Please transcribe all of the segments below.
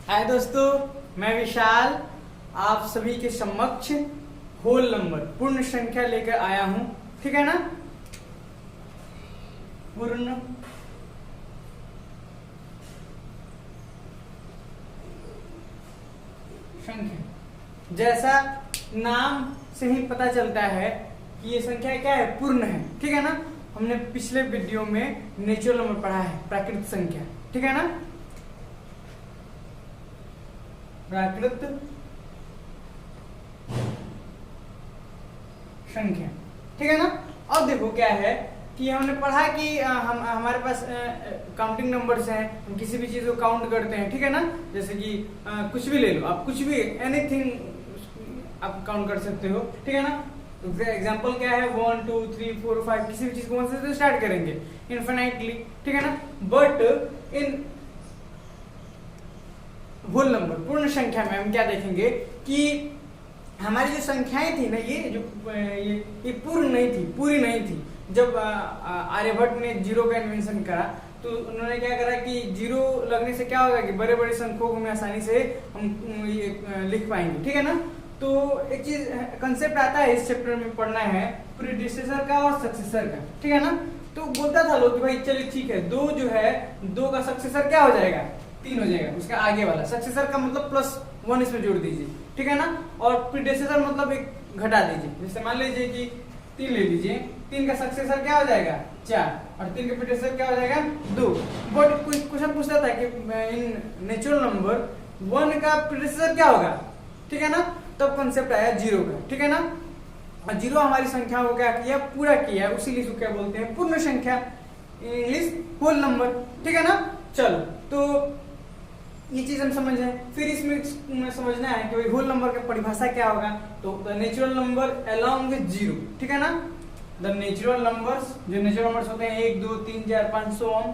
हाय दोस्तों, मैं विशाल आप सभी के समक्ष होल नंबर पूर्ण संख्या लेकर आया हूं। ठीक है ना। पूर्ण संख्या, जैसा नाम से ही पता चलता है कि ये संख्या क्या है, पूर्ण है। ठीक है ना। हमने पिछले वीडियो में नेचुरल नंबर पढ़ा है, प्राकृत संख्या। ठीक है ना। प्राकृत संख्या, ठीक है ना। अब देखो क्या है कि हमने पढ़ा कि हमारे पास काउंटिंग नंबर्स हैं, हम किसी भी चीज को काउंट करते हैं। ठीक है ना। जैसे कि कुछ भी ले लो आप, कुछ भी एनीथिंग आप काउंट कर सकते हो। ठीक है ना। तो एग्जांपल क्या है, 1 2 3 4 5, किसी भी चीज को 1 से तो स्टार्ट करेंगे इनफिनाइटली। ठीक है ना। बट इन होल नंबर पूर्ण संख्या में हम क्या देखेंगे कि हमारी जो संख्याएं थी ना, ये पूर्ण नहीं थी, पूरी नहीं थी। जब आर्यभट्ट ने जीरो का इन्वेंशन करा तो उन्होंने क्या करा कि जीरो लगने से क्या होगा कि बड़े बड़े संख्याओं को आसानी से हम ये लिख पाएंगे। ठीक है ना। तो एक चीज कंसेप्ट आता है इस चैप्टर में पढ़ना है, प्रीडिसेसर का और सक्सेसर का। ठीक है ना। तो बोलता था लोग कि भाई चलिए ठीक है, दो जो है, दो का सक्सेसर क्या हो जाएगा, 3 हो जाएगा। उसका आगे वाला सक्सेसर का मतलब +1 इसमें जोड़ दीजिए। ठीक है ना। और प्रीडेसेसर मतलब एक घटा दीजिए। जैसे मान लीजिए कि 3 ले लीजिए, 3 का सक्सेसर क्या हो जाएगा 4, और 3 का प्रीडेसेसर क्या हो जाएगा 2। बट कोई क्वेश्चन पूछता था कि इन नेचुरल नंबर 1 का प्रीडेसेसर क्या होगा। ठीक है ना। तब कंसेप्ट आया जीरो का। ठीक है ना। और जीरो हमारी संख्या को क्या किया, पूरा किया, उसीलिए इसको क्या बोलते हैं, पूर्ण संख्या, इंग्लिश होल नंबर। ठीक है ना। चलो, तो ये चीज हम समझ रहे हैं। फिर इसमें समझना है कि होल नंबर का परिभाषा क्या होगा। तो the natural number along with zero. ठीक है ना। द नेचुरल नंबर्स, जो नेचुरल नंबर्स होते हैं 1 2 3 4 5 सो ऑन,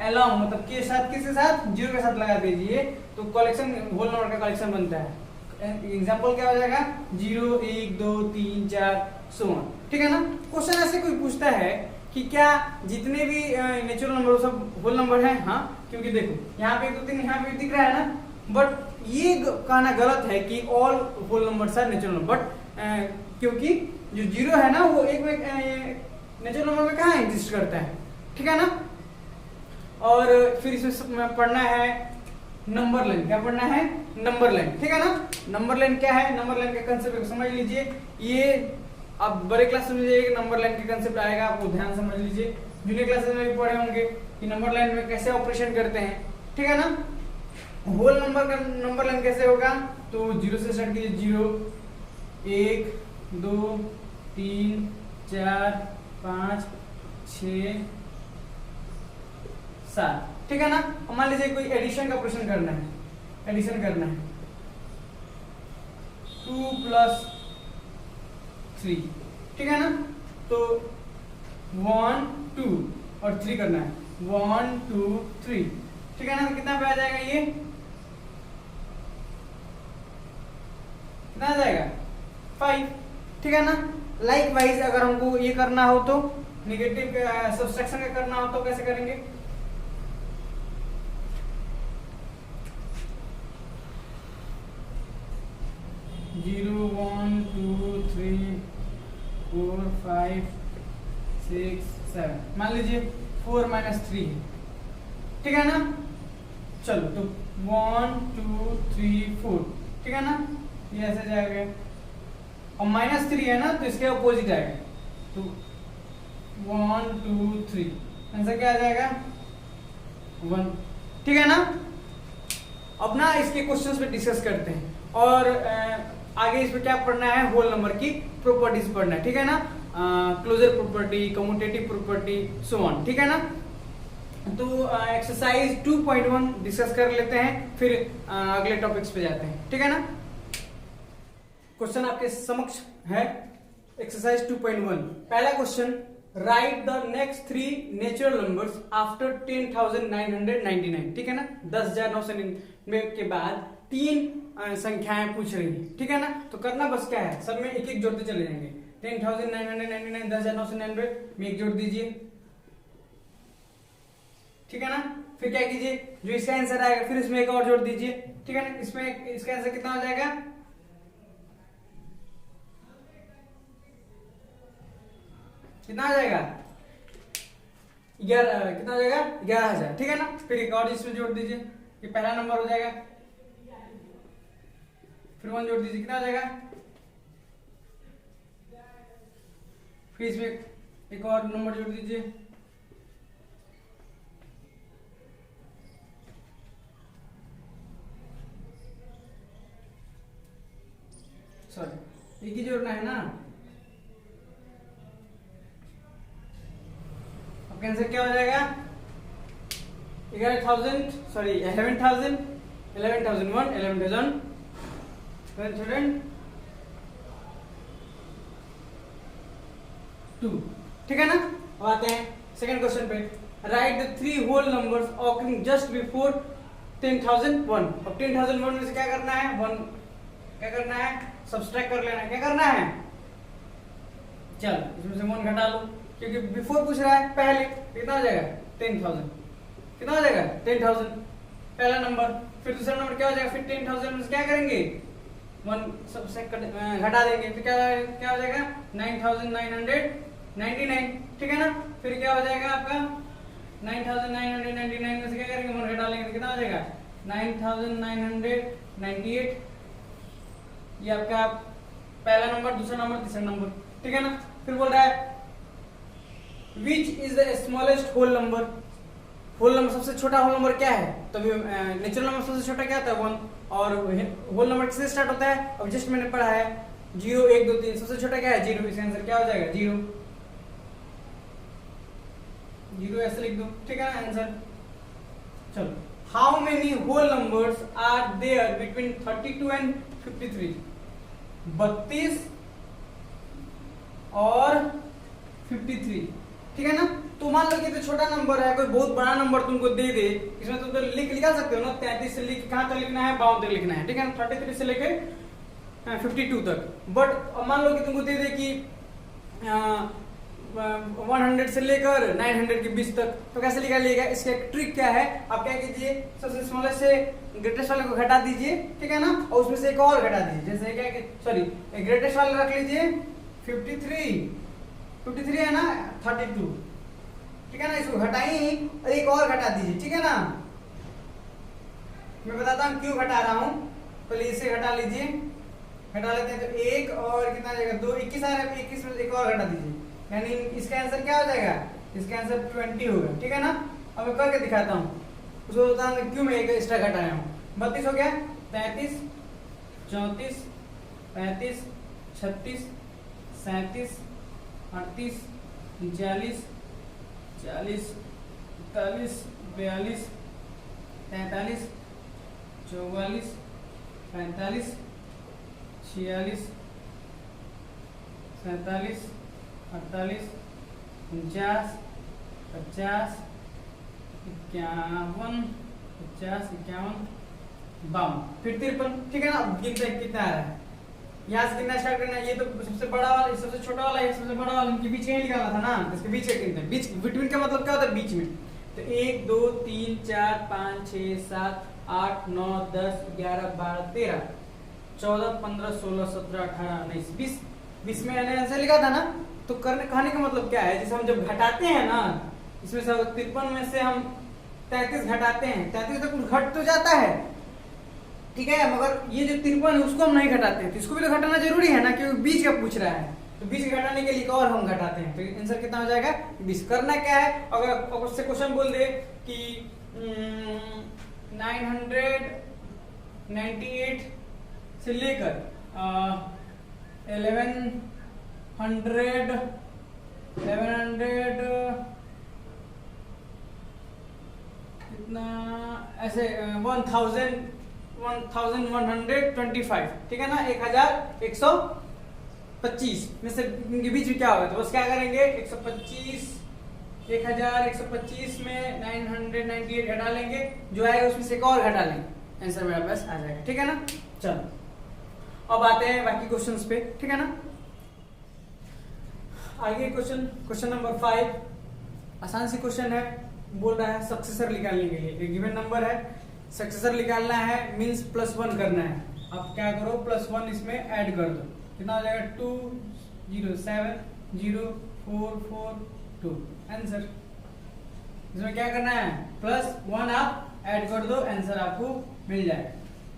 अलोंग मतलब के साथ, किसके साथ, जीरो के साथ लगा दीजिए तो कलेक्शन, होल नंबर का कलेक्शन बनता है। एग्जांपल क्या हो जाएगा, 0 1 2 3 4 सो ऑन। ठीक है ना। क्वेश्चन ऐसे कोई पूछता है कि क्या जितने भी नेचुरल नंबर सब होल नंबर हैं। हाँ, क्योंकि देखो यहाँ पे 1 2 3 यहाँ पे दिख रहा है ना। बट ये कहना गलत है कि all whole numbers are natural number. But क्योंकि जो जीरो है ना, वो एक में नेचुरल नंबर में कहाँ एग्जिस्ट करता है। ठीक है ना। और फिर इसमें पढ़ना है नंबर लाइन। क्या पढ़ना है, नंबर लाइन। ठीक है ना। नंबर लाइन क्या है, नंबर लाइन का कंसेप्ट समझ लीजिए। ये अब बड़े क्लास में एक नंबर लाइन के कंसेप्ट आएगा, आपको ध्यान समझ लीजिए। जूनियर क्लासेस में भी पढ़े होंगे कि नंबर लाइन में कैसे ऑपरेशन करते हैं। ठीक है ना। होल नंबर का नंबर लाइन कैसे होगा, तो 0 से स्टार्ट कीजिए, 0 1 2 3 4 5 6 7। ठीक है ना। मान लीजिए कोई एडिशन का ऑपरेशन करना है, एडिशन करना है 2 + 3। ठीक है ना। तो 1 2 और 3 करना है, 1 2 3। ठीक है ना। तो कितना पे आ जाएगा, ये कितना आ जाएगा 5। ठीक है ना। लाइक वाइज अगर हमको ये करना हो तो निगेटिव सब्सट्रैक्शन का करना हो तो कैसे करेंगे, जीरो 1 2 3 4 5 6 7। मान लीजिए 4 - 3 है। ठीक है ना। चलो, तो 1 2 3 4। ठीक है ना। ये ऐसे जाएगा, और -3 है ना, तो इसके अपोजिट आएगा। तो 1 2 3, आंसर क्या आ जाएगा 1। ठीक है ना। अब ना इसके क्वेश्चंस पे डिस्कस करते हैं, और आगे इसमें क्या पढ़ना है, होल नंबर की प्रॉपर्टीज पढ़ना है। ठीक है ना। Closure property, commutative property, so on. ठीक है ना। तो एक्सरसाइज 2.1 डिस्कस कर लेते हैं, फिर अगले टॉपिक्स पे जाते हैं। ठीक है ना। क्वेश्चन आपके समक्ष है, एक्सरसाइज 2.1। पहला question, right the next 3 natural numbers after 10,999। ठीक है ना। 10,999 के बाद 3 संख्याएं पूछ रही है। ठीक है ना। तो करना बस क्या है, सब में एक एक जोड़ते चले जाएंगे। 10,999 10,999 में एक जोड़ दीजिए। ठीक है ना। फिर क्या कीजिए, जो इसका आंसर आएगा फिर इसमें एक और जोड़ दीजिए, ठीक है ना। इसमें इसका आंसर कितना हो जाएगा, कितना आ जाएगा 11, कितना हो जाएगा 11,000, ठीक है ना। फिर एक और इसमें जोड़ दीजिए, ये पहला नंबर हो जाएगा, फिर 1 जोड़ दीजिए, कितना हो जाएगा, फिर इसमें एक और नंबर जोड़ दीजिए, सॉरी एक ही जोड़ना है ना। आपका आंसर क्या हो जाएगा 11,000 सॉरी 11,000 11,001 11,2, ठीक है ना। अब आते हैं सेकंड क्वेश्चन पे, right the 3 whole numbers occurring just before 10,001। अब 10,001 में से क्या करना है, 1 क्या करना है, सब्सट्रैक्ट कर लेना है, क्या करना है, चल इसमें से 1 घटा लो, क्योंकि बिफोर पूछ रहा है पहले, कितना हो जाएगा 10,000, कितना हो जाएगा 10,000 पहला नंबर। फिर दूसरा नंबर क्या हो जाएगा, फिर 10,000 में से क्या करेंगे 1 सब्सट्रैक्ट घटा देंगे, फिर क्या हो जाएगा 9,999, ठीक है ना। फिर क्या हो जाएगा आपका 9,999 में से क्या करेंगे 1 घटा लेंगे, कितना हो जाएगा 9,998, ये आपका पहला नंबर, दूसरा नंबर, तीसरा नंबर, ठीक है ना। फिर बोल रहा है which is the smallest whole number, whole number सबसे छोटा होल नंबर क्या है, तो नेचुरल नंबर सबसे छोटा क्या होता है 1, और होल नंबर किससे स्टार्ट होता है, अब जस्ट मैंने पढ़ा है 0 1 2 3, सबसे छोटा क्या है 0, इसका आंसर क्या हो जाएगा 0 ऐसे लिख दो, ठीक है ना आंसर। चलो, how many whole numbers are there between 32 and 53, 32 और 53, ठीक है ना। तो मान लो कि तो छोटा नंबर है, कोई बहुत बड़ा नंबर तुमको दे दे, इसमें तुम तो निकाल सकते हो ना, 33 से लेके कहां तक लिखना है 52 तक लिखना है, ठीक है ना, 33 से लेके 52 तक। बट मान लो कि तुमको दे दे कि 100 से लेकर 900 के बीच तक, तो कैसे निकालिएगा, इसका एक ट्रिक क्या है, आप क्या कीजिए सबसे स्मॉलेस्ट से ग्रेटेस्ट वाले को घटा दीजिए, ठीक है ना, और उसमें से एक और घटा दीजिए, जैसे क्या सॉरी ग्रेटेस्ट वाले रख लीजिए 53 है ना 32, ठीक है ना, इसको घटाइए और एक और घटा दीजिए, ठीक है ना। मैं बताता हूँ क्यों घटा रहा हूँ, पहले इसे घटा लीजिए, घटा लेते हैं तो 1 और कितना आ जाएगा 2, 21 आ रहा है, 21 में एक और घटा दीजिए, यानी इसका आंसर क्या हो जाएगा, इसका आंसर 20 होगा, ठीक है ना। अब मैं करके दिखाता हूँ, उसको बताना क्यों मैं एक एक्स्ट्रा घटाया हूँ। 32 हो गया, 33 34 35 36 37 38 39 40 41 42 43 44 45 46 47 48 49 50 51 50 51 52, फिर 53, ठीक है ना। अब गिनते हैं कितना आ रहा है, यहाँ से गिनना स्टार्ट करना है, ये तो सबसे बड़ा वाला, सबसे छोटा वाला, ये सबसे बड़ा वाला, इनके बीच में निकाला था ना, इसके बीच में गिनते हैं, बीच बिटवीन का मतलब क्या होता है बीच में, तो 1 2 3 4 5 6 7 8 9 10 11 12 13 14 15 16 17 18 19 20 20 में मैंने आंसर लिखा था ना। तो कहने का मतलब क्या है, जैसे हम जब घटाते हैं ना, इसमें से 53 में से हम 33 घटाते हैं, 33 तो कुछ घट तो जाता है, ठीक है, मगर ये जो 53 है उसको हम नहीं घटाते हैं, तो इसको भी तो घटाना जरूरी है ना, क्योंकि बीच का पूछ रहा है, तो बीच का घटाने के लिए और हम घटाते हैं, तो आंसर कितना हो जाएगा 20। करना क्या है, अगर उससे क्वेश्चन बोल दे कि 998 से लेकर 1100 कितना ऐसे 1125, ठीक है ना, 1125 में से इनके बीच में क्या होगा, तो बस क्या करेंगे 125 1125 में 998 घटा लेंगे, जो आएगा उसमें से एक और घटा लेंगे, आंसर मेरा पास आ जाएगा, ठीक है ना। चलो अब आते हैं बाकी क्वेश्चंस पे, ठीक है ना। आगे क्वेश्चन नंबर 5, आसान सी क्वेश्चन है, बोल रहा है सक्सेसर निकालने के लिए, गिवन नंबर है, सक्सेसर निकालना है मींस +1 करना है। अब क्या करो, +1 इसमें ऐड कर दो, कितना हो जाएगा 2 0 7 0 4 4 2 आंसर। इसमें क्या करना है, +1 आप ऐड कर दो, आंसर आपको मिल जाएगा।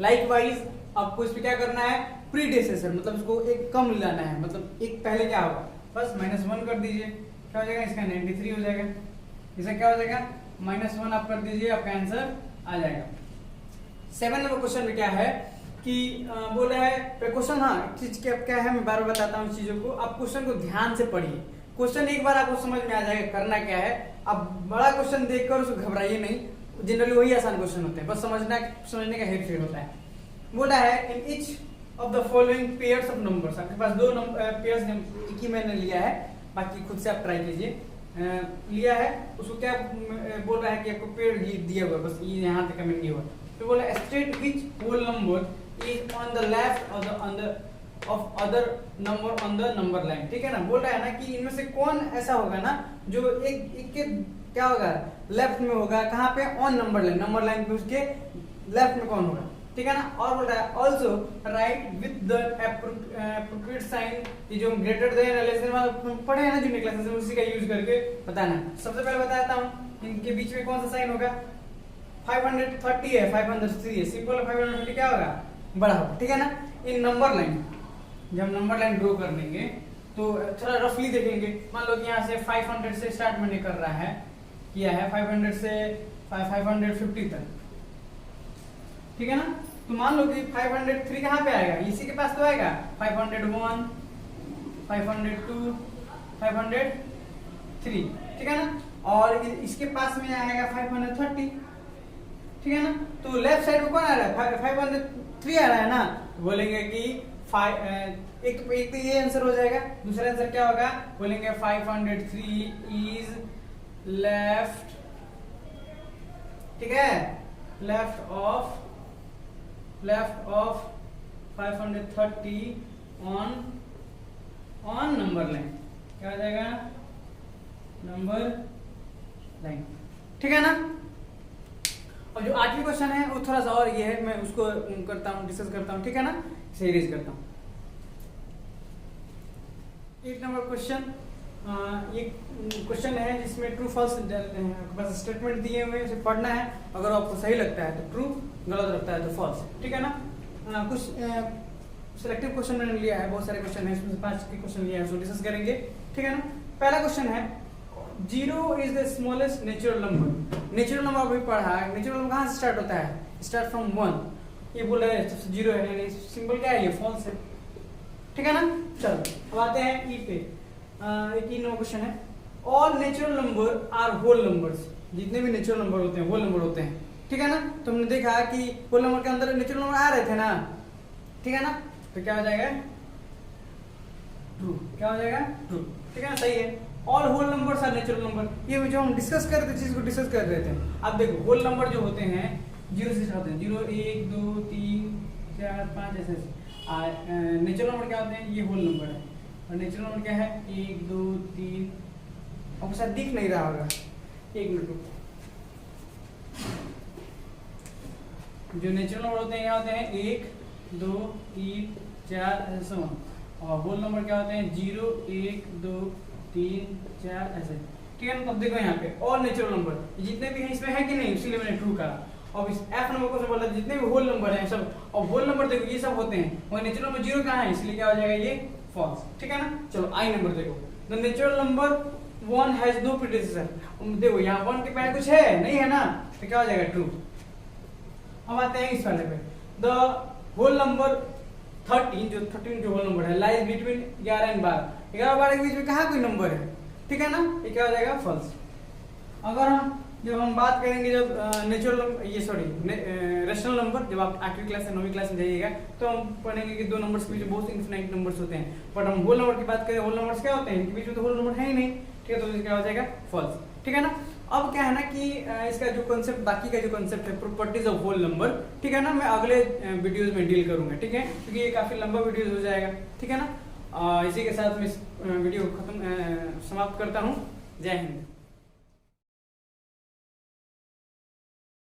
लाइकवाइज आपको इस पे क्या करना है, प्रीडिसेसर मतलब इसको एक कम लाना है, मतलब एक पहले क्या होगा, बस -1 कर दीजिए, क्या हो जाएगा इसका 93 हो जाएगा। इसका क्या हो जाएगा, -1 आप कर दीजिए, आपका आंसर आ जाएगा। 7 नंबर क्वेश्चन में क्या है कि बोल रहा है क्वेश्चन, हाँ चीज क्या है मैं बार बार बताता हूँ चीजों को, आप क्वेश्चन को ध्यान से पढ़िए। क्वेश्चन एक बार आपको समझ में आ जाएगा करना क्या है। अब बड़ा क्वेश्चन देखकर उसको घबराइए नहीं, जनरली वही आसान क्वेश्चन होते हैं, बस समझने का हेरफेर होता है। बोला है in each of the following pairs of numbers, आपके पास 2 पेयर्स एक ही मैंने लिया है, बाकी खुद से आप ट्राई कीजिए। लिया है उसको क्या बोल रहा है कि आपको पेयर दिया हुआ, बस ये यहाँ तक कमेंट नहीं हुआ। तो बोला state which whole number is on the left of other number on the number line. ठीक है ना, बोल रहा है ना कि इनमें से कौन ऐसा होगा ना जो एक के क्या होगा लेफ्ट में होगा, कहाँ पे, ऑन नंबर लाइन पे उसके लेफ्ट में कौन होगा। ठीक है ना, और बोल रहा है also write with the appropriate sign, ये जो ग्रेटर देन लेस देन वाला पढ़े हैं ना जूनियर क्लासेस में, उसी का यूज करके बताना है। सबसे पहले बताता हूँ इनके बीच में कौन सा साइन होगा, 530 है, 503 है, सिंपल 530 क्या होगा, बड़ा होगा। ठीक है ना, इन नंबर लाइन जब नंबर लाइन ड्रॉ कर लेंगे तो थोड़ा रफली देखेंगे। मान लो कि यहाँ से 500 से स्टार्ट मैंने कर रहा है, किया है 500 से 550 तक। ठीक है ना, तो मान लो कि 503 कहाँ पे आएगा, इसी के पास तो आएगा 501 502 503। ठीक है ना, और इसके पास में आएगा 530। ठीक है ना, तो लेफ्ट साइड में कौन आ रहा है, 503 आ रहा है ना, बोलेंगे कि एक तो ये आंसर हो जाएगा। दूसरा आंसर क्या होगा, बोलेंगे 503 इज लेफ्ट, ठीक है, left of 530 on number line, क्या हो जाएगा, नंबर लाइन। ठीक है ना, और जो 8वीं क्वेश्चन है वो थोड़ा सा और ये है, मैं उसको करता हूँ, डिस्कस करता हूँ। ठीक है ना, इसे इरेज करता हूँ। 8 नंबर क्वेश्चन, ये क्वेश्चन है जिसमें ट्रू फॉल्स बस स्टेटमेंट दिए हुए, उसे पढ़ना है, अगर आपको सही लगता है तो ट्रू, गलत लगता है तो फॉल्स। ठीक है ना, कुछ सिलेक्टिव क्वेश्चन मैंने लिया है, बहुत सारे क्वेश्चन है, इसमें 5 के क्वेश्चन लिया है, उसको डिस्कस करेंगे। ठीक है ना, पहला क्वेश्चन है 0 is the smallest natural number. Natural number अभी पढ़ा है, नेचुरल नंबर कहाँ से स्टार्ट होता है, स्टार्ट फ्रॉम 1। ये बोल रहा है 0 है, यानी सिंपल क्या है, ये फॉल्स है। ठीक है ना, चलो अब आते हैं ई पे। एक ही नंबर क्वेश्चन है, all natural number are whole numbers. जितने भी नेचुरल नंबर होते हैं होल नंबर होते हैं। ठीक है ना, तो हमने देखा कि होल नंबर के अंदर नेचुरल नंबर आ रहे थे ना। ठीक है ना, तो क्या हो जाएगा, ट्रू, क्या हो जाएगा, ट्रू। ठीक है ना, सही है। All whole numbers are natural number, ये जो हम डिस्कस कर रहे थे, चीज को डिस्कस कर रहे थे। अब देखो होल नंबर जो होते हैं 0 से स्टार्ट होते हैं, 0 1 2 3 4 5 ऐसे। नेचुरल नंबर क्या होते हैं, ये होल नंबर है, और नेचुरल नंबर क्या है 1 2 3, आपको शायद दिख नहीं रहा होगा, 1 मिनट रुको। जो नेचुरल नंबर होते हैं क्या होते हैं 1 2 3 4 ऐसे, और होल नंबर क्या होते हैं 0 1 2 3 4 ऐसे। ठीक है ना, तब देखो यहाँ पे ऑल नेचुरल नंबर जितने भी हैं इसमें है कि नहीं, इसलिए मैंने ट्रू कहा। अब इस एफ नंबर को बोला जितने भी होल नंबर हैं सब, और होल नंबर देखो ये सब होते हैं, और नेचुरल नंबर 0 कहाँ है, इसलिए क्या हो जाएगा ये फॉल्स। ठीक है ना, चलो आई नंबर देखो, the natural number 1 has no predecessor. देखो यहाँ 1 के पहले कुछ है नहीं है ना, तो क्या हो जाएगा ट्रू। अब आते हैं इस वाले पे, द होल नंबर 13 जो होल नंबर है लाइज बिटवीन 11 और 12। 11 और 12 के बीच में कहाँ कोई नंबर है। ठीक है ना, ये क्या हो जाएगा फॉल्स। अगर जब हम बात करेंगे जब नेचुरल ये सॉरी रेशनल नंबर, जब आप 8वीं क्लास से 9वीं क्लास में जाइएगा तो हम पढ़ेंगे कि 2 नंबर्स के बीच में बहुत इनफिनाइट नंबर्स होते हैं। बट हम होल नंबर की बात करें, होल नंबर्स क्या होते हैं, इनके बीच में तो होल नंबर है ही नहीं। ठीक है, तो क्या हो जाएगा फॉल्स। ठीक है ना, अब क्या है ना कि इसका जो कॉन्सेप्ट, बाकी का जो कॉन्सेप्ट है प्रॉपर्टीज ऑफ होल नंबर, ठीक है ना, मैं अगले वीडियोज में डील करूंगा। ठीक है, क्योंकि ये काफी लंबा वीडियोज हो जाएगा। ठीक है ना, इसी के साथ मैं इस वीडियो को समाप्त करता हूँ। जय हिंद।